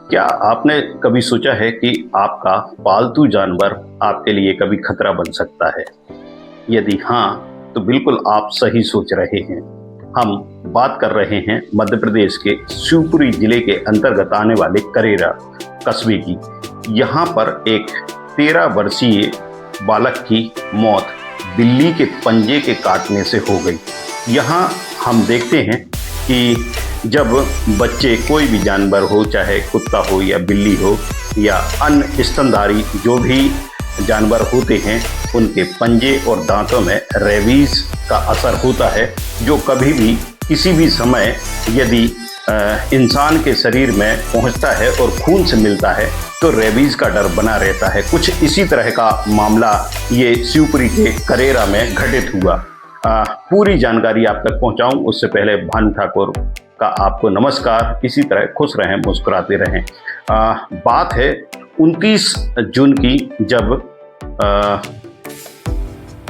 क्या आपने कभी सोचा है कि आपका पालतू जानवर आपके लिए कभी खतरा बन सकता है? यदि हाँ, तो बिल्कुल आप सही सोच रहे हैं। हम बात कर रहे हैं मध्य प्रदेश के शिवपुरी जिले के अंतर्गत आने वाले करेरा कस्बे की। यहाँ पर एक 13 वर्षीय बालक की मौत बिल्ली के पंजे के काटने से हो गई। यहाँ हम देखते हैं कि जब बच्चे कोई भी जानवर हो, चाहे कुत्ता हो या बिल्ली हो या अन्य स्तनधारी जो भी जानवर होते हैं, उनके पंजे और दांतों में रेबीज का असर होता है, जो कभी भी किसी भी समय यदि इंसान के शरीर में पहुंचता है और खून से मिलता है तो रेबीज का डर बना रहता है। कुछ इसी तरह का मामला ये शिवपुरी के करेरा में घटित हुआ। पूरी जानकारी आप तक पहुंचाऊं उससे पहले भानु ठाकुर का आपको नमस्कार। इसी तरह खुश रहें, मुस्कुराते रहें। बात है 29 जून की, जब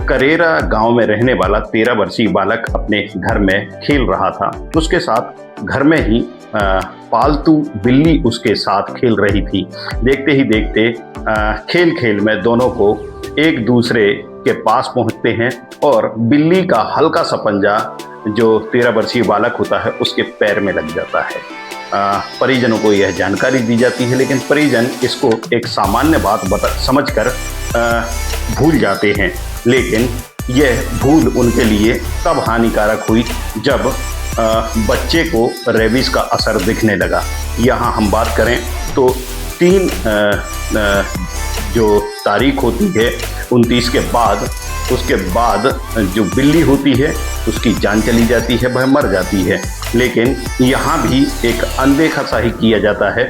करेरा गांव में रहने वाला 13 वर्षीय बालक अपने घर में खेल रहा था। उसके साथ घर में ही पालतू बिल्ली उसके साथ खेल रही थी। देखते ही देखते खेल खेल में दोनों को एक दूसरे के पास पहुंचते हैं और बिल्ली का हल्का सा पंजा जो 13 वर्षीय बालक होता है उसके पैर में लग जाता है। परिजनों को यह जानकारी दी जाती है, लेकिन परिजन इसको एक सामान्य बात समझकर भूल जाते हैं। लेकिन यह भूल उनके लिए तब हानिकारक हुई जब बच्चे को रेबीज का असर दिखने लगा। यहाँ हम बात करें तो 3 जो तारीख होती है 29 के बाद, उसके बाद जो बिल्ली होती है उसकी जान चली जाती है, वह मर जाती है। लेकिन यहाँ भी एक अनदेखा सा ही किया जाता है।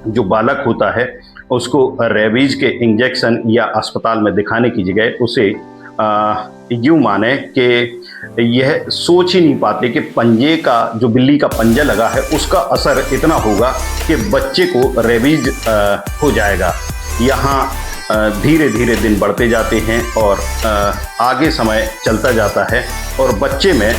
जो बालक होता है उसको रेबीज के इंजेक्शन या अस्पताल में दिखाने की जगह उसे यूँ माने कि यह सोच ही नहीं पाते कि पंजे का, जो बिल्ली का पंजा लगा है, उसका असर इतना होगा कि बच्चे को रेबीज हो जाएगा। यहाँ धीरे धीरे दिन बढ़ते जाते हैं और आगे समय चलता जाता है और बच्चे में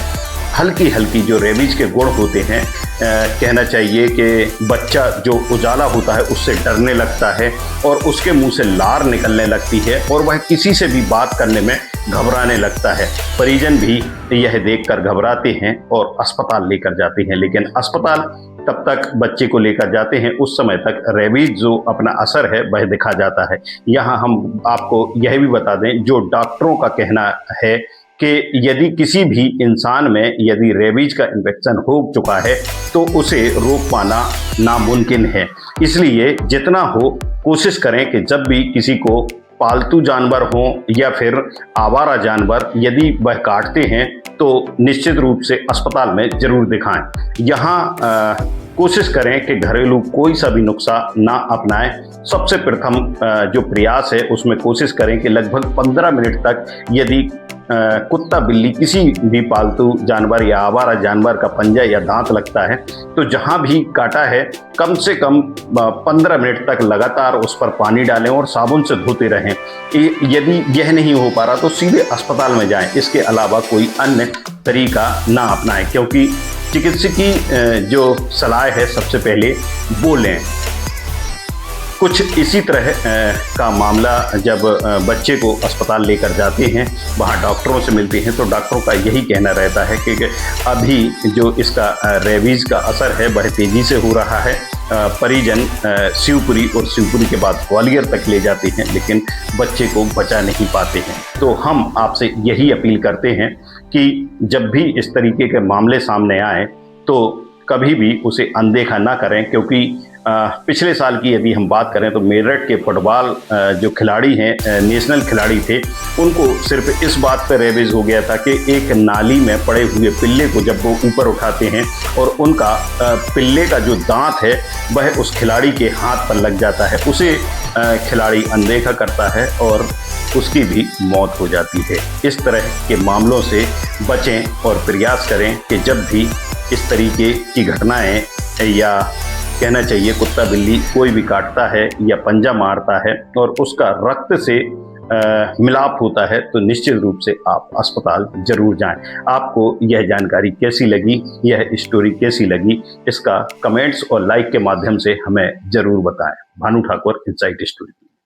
हल्की हल्की जो रेबीज के गुण होते हैं, कहना चाहिए कि बच्चा जो उजाला होता है उससे डरने लगता है और उसके मुंह से लार निकलने लगती है और वह किसी से भी बात करने में घबराने लगता है। परिजन भी यह देखकर घबराते हैं और अस्पताल लेकर जाते हैं, लेकिन अस्पताल तब तक बच्चे को लेकर जाते हैं उस समय तक रेबीज जो अपना असर है वह दिखा जाता है। यहाँ हम आपको यह भी बता दें, जो डॉक्टरों का कहना है कि यदि किसी भी इंसान में यदि रेबीज का इन्फेक्शन हो चुका है तो उसे रोक पाना नामुमकिन है। इसलिए जितना हो कोशिश करें कि जब भी किसी को पालतू जानवर हों या फिर आवारा जानवर यदि वह काटते हैं तो निश्चित रूप से अस्पताल में ज़रूर दिखाएं। यहाँ कोशिश करें कि घरेलू कोई सा भी नुस्खा ना अपनाएं। सबसे प्रथम जो प्रयास है उसमें कोशिश करें कि लगभग 15 मिनट तक यदि कुत्ता बिल्ली किसी भी पालतू जानवर या आवारा जानवर का पंजा या दांत लगता है तो जहां भी काटा है कम से कम 15 मिनट तक लगातार उस पर पानी डालें और साबुन से धोते रहें। यदि यह नहीं हो पा रहा तो सीधे अस्पताल में जाएं। इसके अलावा कोई अन्य तरीका ना अपनाएं, क्योंकि चिकित्सकीय जो सलाह है सबसे पहले वो लें। कुछ इसी तरह का मामला जब बच्चे को अस्पताल लेकर जाते हैं, वहाँ डॉक्टरों से मिलते हैं तो डॉक्टरों का यही कहना रहता है कि अभी जो इसका रेबीज का असर है वह तेज़ी से हो रहा है। परिजन शिवपुरी और शिवपुरी के बाद ग्वालियर तक ले जाते हैं, लेकिन बच्चे को बचा नहीं पाते हैं। तो हम आपसे यही अपील करते हैं कि जब भी इस तरीके के मामले सामने आए तो कभी भी उसे अनदेखा ना करें, क्योंकि पिछले साल की यदि हम बात करें तो मेरठ के फुटबॉल जो खिलाड़ी हैं, नेशनल खिलाड़ी थे, उनको सिर्फ इस बात पर रेबीज हो गया था कि एक नाली में पड़े हुए पिल्ले को जब वो ऊपर उठाते हैं और उनका पिल्ले का जो दांत है वह उस खिलाड़ी के हाथ पर लग जाता है। उसे खिलाड़ी अनदेखा करता है और उसकी भी मौत हो जाती है। इस तरह के मामलों से बचें और प्रयास करें कि जब भी इस तरीके की घटनाएं या कहना चाहिए कुत्ता बिल्ली कोई भी काटता है या पंजा मारता है और उसका रक्त से मिलाप होता है तो निश्चित रूप से आप अस्पताल जरूर जाएं। आपको यह जानकारी कैसी लगी, यह स्टोरी कैसी लगी, इसका कमेंट्स और लाइक के माध्यम से हमें जरूर बताएं। Bhanu Thakur, insight story.